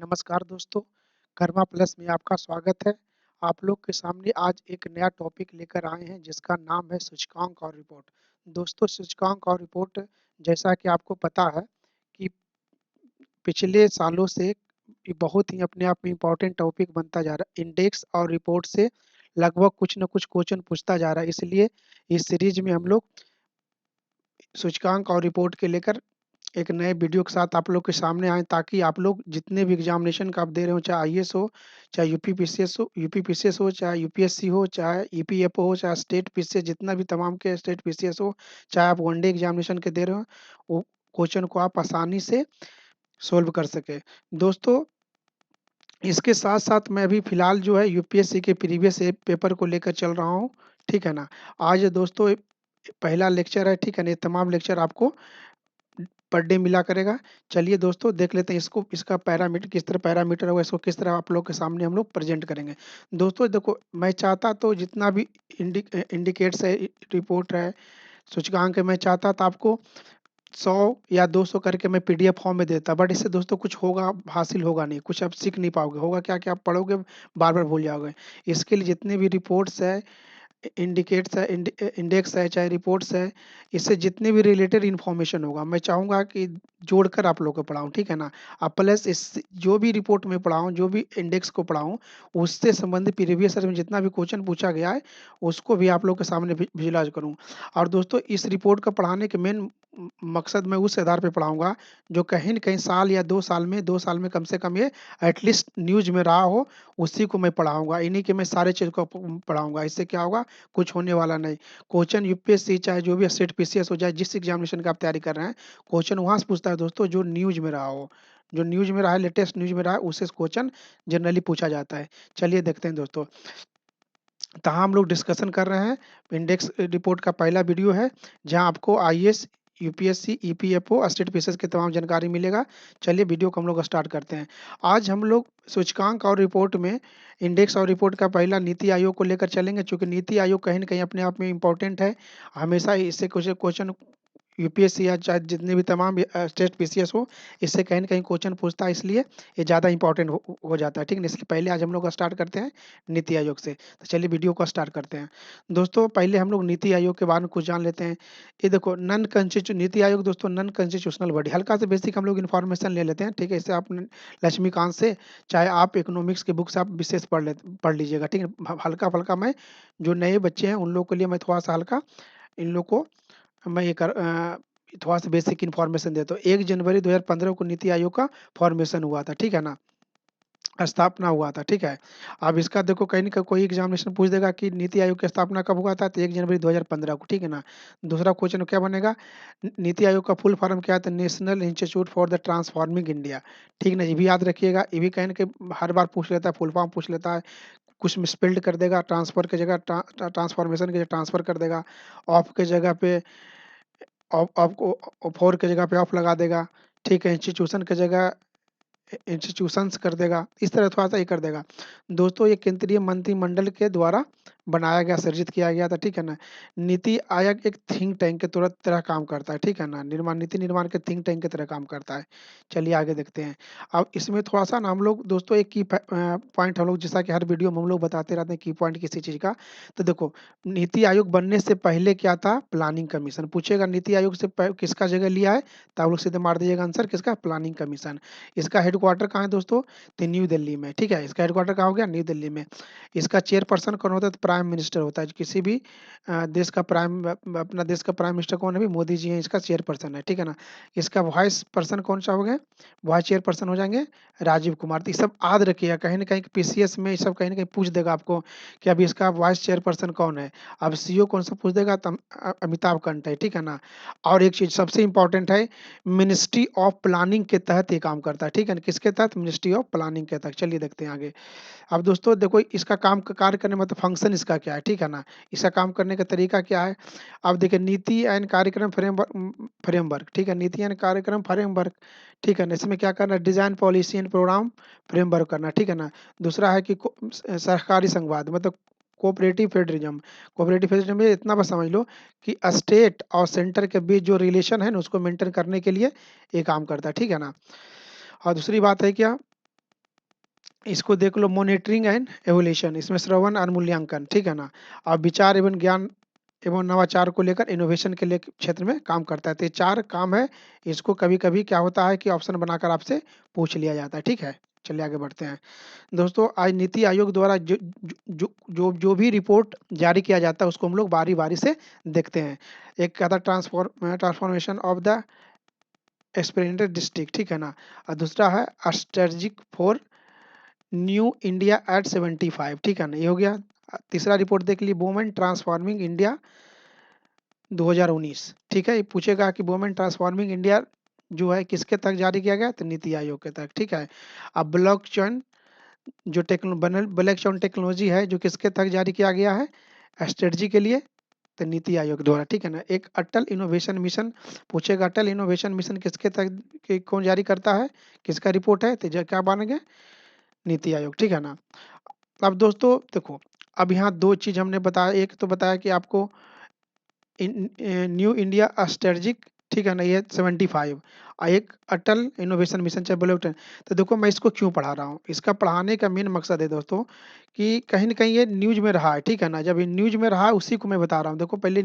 नमस्कार दोस्तों, कर्मा प्लस में आपका स्वागत है। आप लोग के सामने आज एक नया टॉपिक लेकर आए हैं जिसका नाम है सूचकांक और रिपोर्ट। दोस्तों सूचकांक और रिपोर्ट जैसा कि आपको पता है कि पिछले सालों से ये बहुत ही अपने आप में इम्पोर्टेंट टॉपिक बनता जा रहा है। इंडेक्स और रिपोर्ट से लगभग कुछ न कुछ क्वेश्चन पूछता जा रहा है, इसलिए इस सीरीज में हम लोग सूचकांक और रिपोर्ट के लेकर एक नए वीडियो के साथ आप लोग के सामने आए ताकि आप लोग जितने भी एग्जामिनेशन का आप दे रहे हो, चाहे आईएएस हो, चाहे यूपी पीसीएस हो, चाहे यूपीएससी हो, चाहे ईपीएफओ हो, चाहे स्टेट पीसीएस, जितना भी तमाम के स्टेट पीसीएस हो, चाहे आप वनडे एग्जामिनेशन के दे रहे हो, वो क्वेश्चन को आप आसानी से सोल्व कर सके। दोस्तों इसके साथ साथ मैं अभी फिलहाल जो है यूपीएससी के प्रीवियस पेपर को लेकर चल रहा हूँ, ठीक है ना। आज दोस्तों पहला लेक्चर है, ठीक है ना। ये तमाम लेक्चर आपको पर डे मिला करेगा। चलिए दोस्तों देख लेते हैं इसको, इसका पैरामीटर किस तरह पैरामीटर होगा, इसको किस तरह आप लोग के सामने हम लोग प्रेजेंट करेंगे। दोस्तों देखो, मैं चाहता तो जितना भी इंडिकेट्स है, रिपोर्ट है, सूचकांक है, मैं चाहता था आपको 100 या 200 करके मैं पीडीएफ फॉर्म में देता, बट इससे दोस्तों कुछ होगा हासिल होगा नहीं, कुछ आप सीख नहीं पाओगे। होगा क्या कि आप पढ़ोगे बार बार भूल जाओगे। इसके लिए जितने भी रिपोर्ट्स है, इंडिकेट्स है, इंडेक्स है, चाहे रिपोर्ट्स है, इससे जितने भी रिलेटेड इन्फॉर्मेशन होगा मैं चाहूँगा कि जोड़कर आप लोग को पढ़ाऊँ, ठीक है ना। अब प्लस इस जो भी रिपोर्ट में पढ़ाऊँ, जो भी इंडेक्स को पढ़ाऊँ, उससे संबंधित प्रीवियस ईयर में जितना भी क्वेश्चन पूछा गया है उसको भी आप लोग के सामने विजुलाइज करूँ। और दोस्तों इस रिपोर्ट का पढ़ाने के मेन मकसद मैं उस आधार पे पढ़ाऊंगा जो कहीं न कहीं साल या 2 साल में, 2 साल में कम से कम ये एटलीस्ट न्यूज में रहा हो, उसी को मैं पढ़ाऊंगा। इन्हीं के मैं सारे चीज़ को पढ़ाऊंगा। इससे क्या होगा, कुछ होने वाला नहीं। क्वेश्चन यूपीएससी चाहे जो भी स्टेट पीसीएस हो, जाए जिस एग्जामिनेशन का आप तैयारी कर रहे हैं, क्वेश्चन वहां से पूछता है दोस्तों जो न्यूज में रहा हो, जो न्यूज में रहा है, लेटेस्ट न्यूज में रहा है, उससे क्वेश्चन जनरली पूछा जाता है। चलिए देखते हैं दोस्तों। तो हम लोग डिस्कशन कर रहे हैं, इंडेक्स रिपोर्ट का पहला वीडियो है जहां आपको IAS, UPSC, EPFO, state PCS की तमाम जानकारी मिलेगा। चलिए वीडियो को हम लोग स्टार्ट करते हैं। आज हम लोग सूचकांक और रिपोर्ट में इंडेक्स और रिपोर्ट का पहला नीति आयोग को लेकर चलेंगे, क्योंकि नीति आयोग कहीं न कहीं अपने आप में इम्पोर्टेंट है। हमेशा इससे कुछ क्वेश्चन यूपीएससी या चाहे जितने भी तमाम स्टेट पीसीएस हो, इससे कहीं न कहीं क्वेश्चन पूछता है, इसलिए ये ज़्यादा इंपॉर्टेंट हो जाता है, ठीक है ना। इसलिए पहले आज हम लोग स्टार्ट करते हैं नीति आयोग से। तो चलिए वीडियो को स्टार्ट करते हैं। दोस्तों पहले हम लोग नीति आयोग के बारे में कुछ जान लेते हैं। ये देखो नीति आयोग दोस्तों नॉन कॉन्स्टिट्यूशनल बॉडी। हल्का से बेसिक हम लोग इन्फॉर्मेशन ले लेते हैं, ठीक है। इससे आप लक्ष्मीकांत से, चाहे आप इकोनॉमिक्स की बुक से आप विशेष पढ़ लीजिएगा, ठीक है। हल्का-फुल्का मैं जो नए बच्चे हैं उन लोगों के लिए मैं थोड़ा-सा हल्का इन लोग को मैं थोड़ा सा बेसिक इन्फॉर्मेशन देता हूँ। 1 जनवरी 2015 को नीति आयोग का फॉर्मेशन हुआ था, ठीक है ना, स्थापना हुआ था, ठीक है। अब इसका देखो कहीं न कहीं कोई एग्जामिनेशन पूछ देगा कि नीति आयोग की स्थापना कब हुआ था, तो 1 जनवरी 2015 को, ठीक है ना। दूसरा क्वेश्चन क्या बनेगा, नीति आयोग का फुल फॉर्म क्या था, national institute for the transforming India, ठीक है ना। ये भी याद रखिएगा, ये भी कहीं न कहीं हर बार पूछ लेता है, फुल फॉर्म पूछ लेता है। कुछ मिसस्पेल्ड कर देगा, ट्रांसफर की जगह ट्रांसफॉर्मेशन की जगह ट्रांसफर कर देगा, ऑफ की जगह पे ऑफ को फॉर की जगह पे ऑफ लगा देगा, ठीक है। इंस्टीट्यूशन की जगह इंस्टीट्यूशंस कर देगा, इस तरह थोड़ा-सा ये कर देगा। दोस्तों ये केंद्रीय मंत्रिमंडल के द्वारा बनाया गया, सृजित किया गया था, ठीक है ना। नीति आयोग एक थिंक टैंक के तरह काम करता है, ठीक है ना। नीति निर्माण के थिंक टैंक की तरह काम करता है। चलिए आगे देखते हैं। अब इसमें थोड़ा-सा ना हम लोग दोस्तों एक पॉइंट हम लोग जैसा कि हर वीडियो में हम लोग बताते रहते हैं की पॉइंट किसी चीज़ का। तो देखो नीति आयोग बनने से पहले क्या था, प्लानिंग कमीशन। पूछेगा नीति आयोग से किसका जगह लिया है, तो आप लोग सीधे मार दीजिएगा आंसर किसका, प्लानिंग कमीशन। इसका हेडक्वार्टर कहाँ है दोस्तों, तो न्यू दिल्ली में, ठीक है। इसका हेडक्वार्टर कहाँ हो गया, न्यू दिल्ली में। इसका चेयरपर्सन कौन होता है, तो प्राइम मिनिस्टर होता है। किसी भी देश का अपना देश का प्राइम मिनिस्टर कौन है, भी मोदी जी हैं, इसका चेयरपर्सन है, ठीक है ना। इसका वाइस पर्सन कौन सा हो गए, वाइस चेयरपर्सन हो जाएंगे राजीव कुमार। तो ये सब याद रखिएगा, कहीं ना कहीं पीसीएस में ये सब कहीं ना कहीं पूछ देगा आपको कि अभी इसका वाइस चेयरपर्सन कौन है। अब सीईओ कौन सा पूछ देगा, तो अमिताभ कांत है, ठीक है ना। और एक चीज सबसे इंपॉर्टेंट है, मिनिस्ट्री ऑफ प्लानिंग के तहत ये काम करता है, ठीक है ना। किसके तहत, मिनिस्ट्री ऑफ प्लानिंग के तहत। चलिए देखते हैं आगे। अब दोस्तों देखो इसका काम कार्य करने मतलब फंक्शन इसका क्या है, ठीक है ना। इसका काम करने का तरीका क्या है। अब देखिए नीति एंड कार्यक्रम फ्रेमवर्क, ठीक है। नीति एंड कार्यक्रम फ्रेमवर्क, ठीक है ना। इसमें क्या करना है, design policy and program framework करना, ठीक है ना। दूसरा है कि सहकारी संघवाद मतलब कोऑपरेटिव फेडरलिज्म में इतना बस समझ लो कि स्टेट और सेंटर के बीच जो रिलेशन है ना उसको मेंटेन करने के लिए ये काम करता है, ठीक है ना। और दूसरी बात है क्या, इसको देख लो, मॉनिटरिंग एंड एवोल्यूशन, इसमें श्रवण और मूल्यांकन, ठीक है ना। और विचार एवं ज्ञान एवं नवाचार को लेकर इनोवेशन के लिए क्षेत्र में काम करता है। तो ये 4 काम है। इसको कभी-कभी क्या होता है कि ऑप्शन बनाकर आपसे पूछ लिया जाता है, ठीक है। चलिए आगे बढ़ते हैं। दोस्तों, आज नीति आयोग द्वारा जो भी रिपोर्ट जारी किया जाता है उसको हम लोग बारी-बारी से देखते हैं। एक क्या था, transformation of the experimental district, ठीक है ना। और दूसरा है strategic for new India at 75, ठीक है ना, ये हो गया। तीसरा रिपोर्ट देख ली, वुमेन ट्रांसफॉर्मिंग इंडिया 2019, ठीक है। ये पूछेगा कि वुमेन ट्रांसफॉर्मिंग इंडिया जो है किसके तहत जारी किया गया, तो नीति आयोग के तहत, ठीक है। अब ब्लॉकचेन जो ब्लैकचेन टेक्नोलॉजी है जो किसके तहत जारी किया गया है, स्ट्रेटजी के लिए, तो नीति आयोग द्वारा, ठीक है ना। एक अटल इनोवेशन मिशन पूछेगा, अटल इनोवेशन मिशन किसके तहत कौन जारी करता है, किसका रिपोर्ट है, तो क्या बनेंगे, नीति आयोग, ठीक है ना। अब दोस्तों देखो, अब यहाँ 2 चीज़ हमने बताया, एक तो बताया कि आपको न्यू इंडिया स्ट्रेटजिक, ठीक है ना, ये 75, और एक अटल इनोवेशन मिशन चाहे बोले उठे। तो देखो मैं इसको क्यों पढ़ा रहा हूँ, इसका पढ़ाने का मेन मकसद है दोस्तों कि कहीं न कहीं ये न्यूज़ में रहा है, ठीक है ना। जब ये न्यूज़ में रहा है उसी को मैं बता रहा हूँ। देखो पहले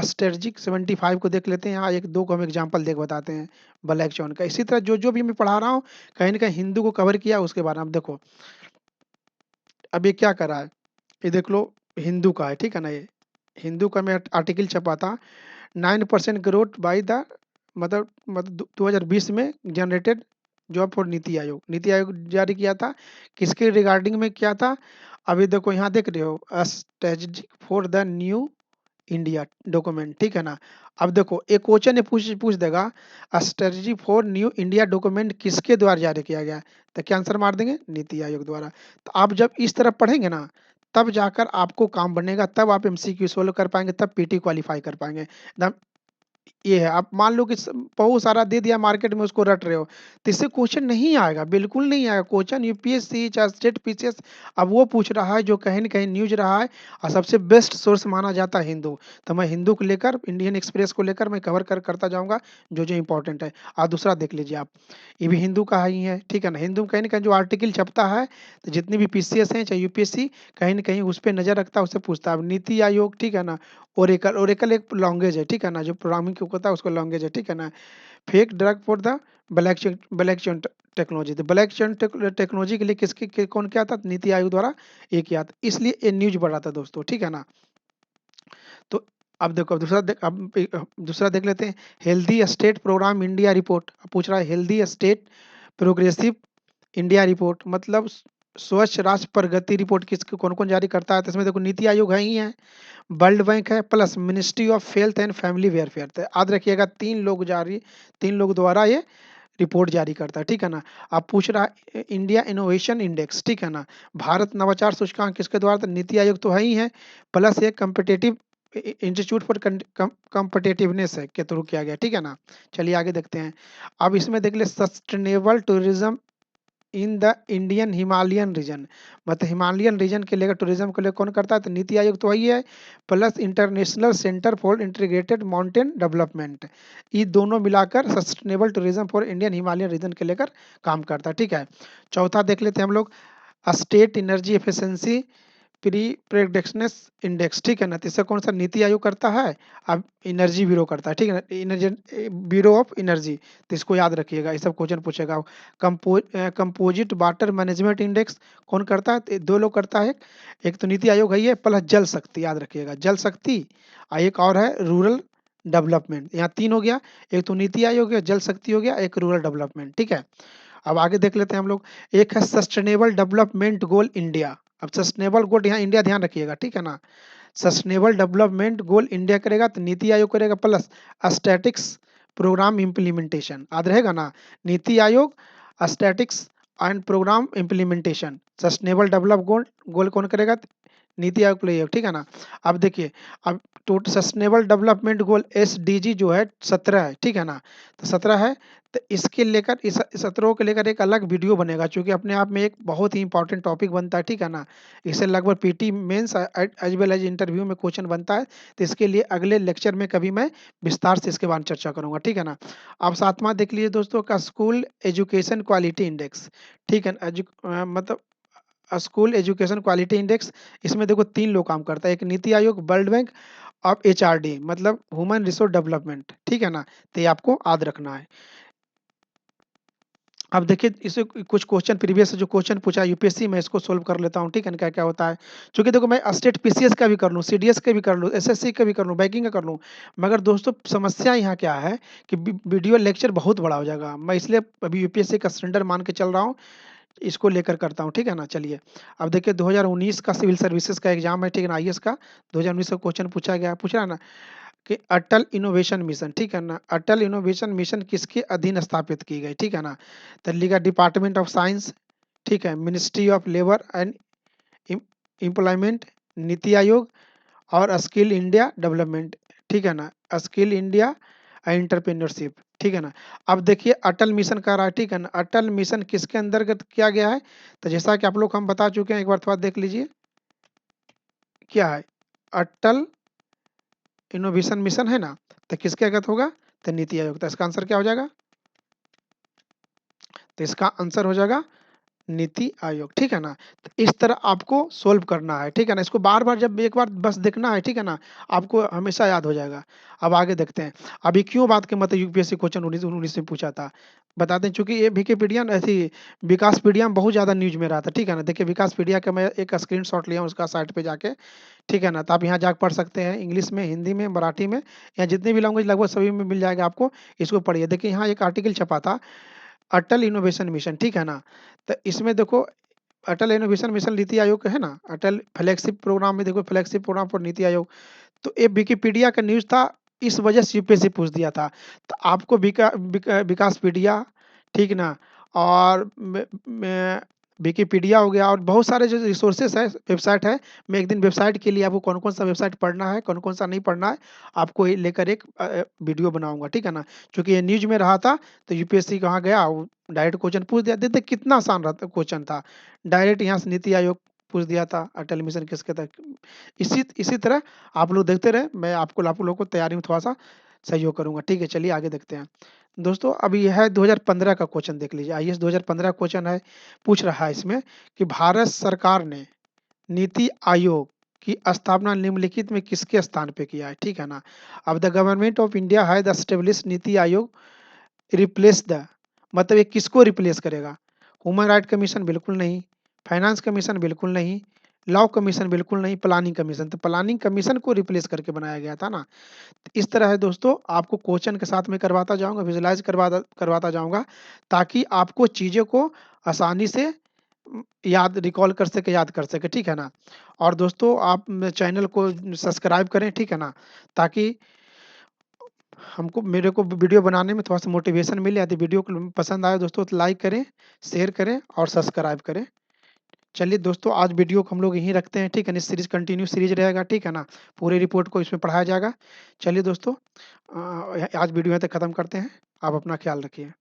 स्ट्रेटजिक 75 को देख लेते हैं, यहाँ 1-2 को हम एग्जांपल देके बताते हैं ब्लैक चॉन का। इसी तरह जो-जो भी मैं पढ़ा रहा हूँ, कहीं न कहीं हिंदू को कवर किया उसके बारे में। अब देखो, अब ये क्या कर रहा है, ये देख लो, हिंदू का है, ठीक है ना ये। हिंदू का मैं आर्टिकल छपा था, 9% ग्रोथ बाय द मतलब 2020 में generated job for NITI Aayog. NITI Aayog जारी किया था, किसके रिगार्डिंग में किया था, अभी देखो यहाँ देख रहे हो, strategy for the new India document, ठीक है ना। अब देखो एक क्वेश्चन ये पूछ पूछ देगा, strategy for new India document किसके द्वारा जारी किया गया है, तो क्या आंसर मार देंगे, नीति आयोग द्वारा। तो आप जब इस तरह पढ़ेंगे ना, तब जाकर आपको काम बनेगा, तब आप एमसीक्यू सोल्व कर पाएंगे, तब पीटी क्वालिफाई कर पाएंगे एकदम। ये है, आप मान लो कि बहुत सारा दे दिया मार्केट में, उसको रट रहे हो, तो इससे क्वेश्चन नहीं आएगा, बिल्कुल नहीं आएगा क्वेश्चन। यूपीएससी चाहे स्टेट पीसीएस अब वो पूछ रहा है जो कहीं न कहीं न्यूज रहा है, और सबसे बेस्ट सोर्स माना जाता है हिंदू। तो मैं हिंदू को लेकर, इंडियन एक्सप्रेस को लेकर मैं कवर करता जाऊंगा जो इंपॉर्टेंट है। और दूसरा देख लीजिए आप, ये भी हिंदू का ही है, ठीक है ना। हिंदू में कहीं ना कहीं जो आर्टिकल छपता है, तो जितनी भी पीसीएस हैं चाहे यूपीएससी, कहीं ना कहीं उस पर नजर रखता है, उससे पूछता है। अब नीति आयोग, ठीक है ना, ओरेकल, ओरेकल एक लैंग्वेज है, ठीक है ना, जो प्रोग्रामिंग को होता है उसको लैंग्वेज है, ठीक है ना। Fake drug for the black chain technology, तो ब्लैक चेन टेक्नोलॉजी के लिए कौन किया था, नीति आयोग द्वारा ये किया था, इसलिए ये न्यूज बढ़ा था दोस्तों, ठीक है ना। तो अब देखो, दूसरा देख लेते हैं, healthy state program India report पूछ रहा है। Healthy state progressive India report मतलब स्वच्छ राष्ट्र प्रगति रिपोर्ट किसको कौन कौन जारी करता है, तो इसमें देखो नीति आयोग है ही है, वर्ल्ड बैंक है, plus ministry of health and family welfare. तो याद रखिएगा, 3 लोग द्वारा ये रिपोर्ट जारी करता है, ठीक है ना। आप पूछ रहा है इंडिया इनोवेशन इंडेक्स, ठीक है ना, भारत नवाचार सूचकांक किसके द्वारा, तो नीति आयोग तो है ही है, प्लस एक कम्पिटेटिव इंस्टीट्यूट फॉर कम्पिटेटिवनेस है के थ्रू किया गया, ठीक है ना। चलिए आगे देखते हैं। अब इसमें देख ले, sustainable tourism in the Indian Himalayan region, मतलब हिमालयन रीजन के लेकर टूरिज्म को लेकर कौन करता है, तो नीति आयोग तो वही है, plus International Centre for Integrated Mountain Development, ये दोनों मिलाकर sustainable tourism for Indian Himalayan region के लेकर काम करता है, ठीक है। चौथा देख लेते हैं हम लोग, state energy efficiency pre predictions index, ठीक है ना। तो इससे कौन सा नीति आयोग करता है, अब एनर्जी ब्यूरो करता है, ठीक है ना, एनर्जी ब्यूरो ऑफ एनर्जी। तो इसको याद रखिएगा, ये सब क्वेश्चन पूछेगा। कंपोजिट वाटर मैनेजमेंट इंडेक्स कौन करता है, तो 2 लोग करता है, एक तो नीति आयोग है ये, प्लस जल शक्ति, याद रखिएगा जल शक्ति, और एक और है रूरल डेवलपमेंट। यहाँ 3 हो गया, एक तो नीति आयोग है, जल शक्ति हो गया, एक रूरल डेवलपमेंट, ठीक है। अब आगे देख लेते हैं हम लोग, एक है सस्टेनेबल डेवलपमेंट गोल इंडिया। अब सस्टेनेबल गोल यहाँ इंडिया ध्यान रखिएगा, ठीक है ना। सस्टेनेबल डेवलपमेंट गोल इंडिया करेगा, तो नीति आयोग करेगा, प्लस स्टैटिक्स प्रोग्राम इम्प्लीमेंटेशन, याद रहेगा ना। NITI Aayog, statistics and programme implementation, sustainable develop goal goal कौन करेगा, नीति आयोग प्ले ठीक है ना। अब देखिए, अब total sustainable development goal SDG जो है 17 है, ठीक है ना। तो 17 है, तो इसके लेकर इस 17 को लेकर एक अलग वीडियो बनेगा, क्योंकि अपने आप में एक बहुत ही इंपॉर्टेंट टॉपिक बनता है, ठीक है ना। इससे लगभग PT mains as well as interview में क्वेश्चन बनता है। तो इसके लिए अगले लेक्चर में कभी मैं विस्तार से इसके बारे में चर्चा करूंगा, ठीक है ना। अब सातवां देख लीजिए दोस्तों का स्कूल एजुकेशन क्वालिटी इंडेक्स, ठीक है ना। मतलब स्कूल एजुकेशन क्वालिटी इंडेक्स, इसमें देखो 3 लोग काम करता है, एक नीति आयोग, वर्ल्ड बैंक और एचआरडी मतलब ह्यूमन रिसोर्स डेवलपमेंट, ठीक है ना। तो ये आपको याद रखना है। अब देखिए इसे कुछ क्वेश्चन प्रीवियस से जो क्वेश्चन पूछा यूपीएससी में, इसको सोल्व कर लेता हूँ, ठीक है ना, क्या क्या होता है। क्योंकि देखो मैं स्टेट पीसीएस का भी कर लूँ, सीडीएस का भी कर लूँ, एसएससी का भी कर लूँ, बैंकिंग का कर लूँ, मगर दोस्तों समस्या यहाँ क्या है कि वीडियो लेक्चर बहुत बड़ा हो जाएगा। मैं इसलिए अभी यूपीएससी का सरेंडर मान के चल रहा हूँ, इसको लेकर करता हूँ, ठीक है ना। चलिए, अब देखिए 2019 का सिविल सर्विसेज का एग्जाम है, ठीक है ना, आईएएस का 2019 का क्वेश्चन पूछ रहा है ना कि अटल इनोवेशन मिशन, ठीक है ना, अटल इनोवेशन मिशन किसके अधीन स्थापित की गई, ठीक है ना। तो लिखा डिपार्टमेंट ऑफ साइंस, ठीक है, ministry of labour and employment, NITI Aayog और स्किल इंडिया डेवलपमेंट, ठीक है ना, स्किल इंडिया एंटरप्रेन्योरशिप, ठीक है ना। अब देखिए अटल मिशन का रहा है, ठीक है ना, अटल मिशन किसके अंतर्गत किया गया है। तो जैसा कि आप लोग हम बता चुके हैं, एक बार थोड़ा देख लीजिए क्या है। अटल इनोवेशन मिशन है ना, तो किसके अंतर्गत होगा, तो नीति आयोग। तो इसका आंसर क्या हो जाएगा, तो इसका आंसर हो जाएगा नीति आयोग, ठीक है ना। तो इस तरह आपको सोल्व करना है, ठीक है ना। इसको बार बार जब एक बार बस देखना है, ठीक है ना, आपको हमेशा याद हो जाएगा। अब आगे देखते हैं, अभी क्यों बात के मतलब यूपीएससी क्वेश्चन 1919 में पूछा था, बताते हैं। चूंकि ये विकिपीडिया ऐसी विकासपीडिया में बहुत ज़्यादा न्यूज में रहा था, ठीक है ना। देखिए विकासपीडिया का मैं एक स्क्रीन शॉट लिया हूँ उसका साइट पे जाके, ठीक है ना। तो आप यहाँ जाकर पढ़ सकते हैं, इंग्लिश में, हिंदी में, मराठी में, या जितने भी लैंग्वेज लगभग सभी में मिल जाएगा आपको। इसको पढ़िए। देखिए यहाँ एक आर्टिकल छपा था, अटल इनोवेशन मिशन, ठीक है ना। तो इसमें देखो अटल इनोवेशन मिशन नीति आयोग का है ना, अटल फ्लैगशिप प्रोग्राम में देखो, flagship programme for NITI Aayog. तो ये विकिपीडिया का न्यूज़ था, इस वजह से यूपीएससी पूछ दिया था। तो आपको विकासपीडिया, ठीक ना, और विकिपीडिया हो गया, और बहुत सारे जो रिसोर्सेस है, वेबसाइट है। मैं एक दिन वेबसाइट के लिए आपको कौन कौन सा वेबसाइट पढ़ना है, कौन कौन सा नहीं पढ़ना है, आपको ये लेकर एक वीडियो बनाऊंगा, ठीक है ना। क्योंकि ये न्यूज में रहा था, तो यूपीएससी कहाँ गया, डायरेक्ट क्वेश्चन पूछ दिया। देखते कितना आसान रहता क्वेश्चन था, डायरेक्ट यहाँ से नीति आयोग पूछ दिया था, अटल मिशन किसके तक। इसी इसी तरह आप लोग देखते रहे, मैं आपको आप लोगों को तैयारी में थोड़ा सा सहयोग करूंगा, ठीक है। चलिए आगे देखते हैं दोस्तों। अब यह है 2015 का क्वेश्चन, देख लीजिए, आईएएस 2015 क्वेश्चन है, पूछ रहा है इसमें कि भारत सरकार ने नीति आयोग की स्थापना निम्नलिखित में किसके स्थान पे किया है, ठीक है ना। अब the government of India has establish NITI Aayog replace the, मतलब ये किसको रिप्लेस करेगा। ह्यूमन राइट कमीशन बिल्कुल नहीं, फाइनेंस कमीशन बिल्कुल नहीं, लॉ कमीशन बिल्कुल नहीं, प्लानिंग कमीशन। तो प्लानिंग कमीशन को रिप्लेस करके बनाया गया था ना। इस तरह है दोस्तों, आपको क्वेश्चन के साथ में करवाता जाऊंगा, विजुलाइज करवाता जाऊंगा, ताकि आपको चीज़ों को आसानी से याद रिकॉल कर सके, याद कर सके, ठीक है ना। और दोस्तों आप चैनल को सब्सक्राइब करें, ठीक है ना, ताकि हमको मेरे को वीडियो बनाने में थोड़ा सा मोटिवेशन मिले। यदि वीडियो को पसंद आए दोस्तों तो लाइक करें, शेयर करें और सब्सक्राइब करें। चलिए दोस्तों, आज वीडियो को हम लोग यहीं रखते हैं, ठीक है ना। इस सीरीज कंटिन्यू सीरीज रहेगा, ठीक है ना, पूरे रिपोर्ट को इसमें पढ़ाया जाएगा। चलिए दोस्तों, आज वीडियो यहाँ तक ख़त्म करते हैं। आप अपना ख्याल रखिए।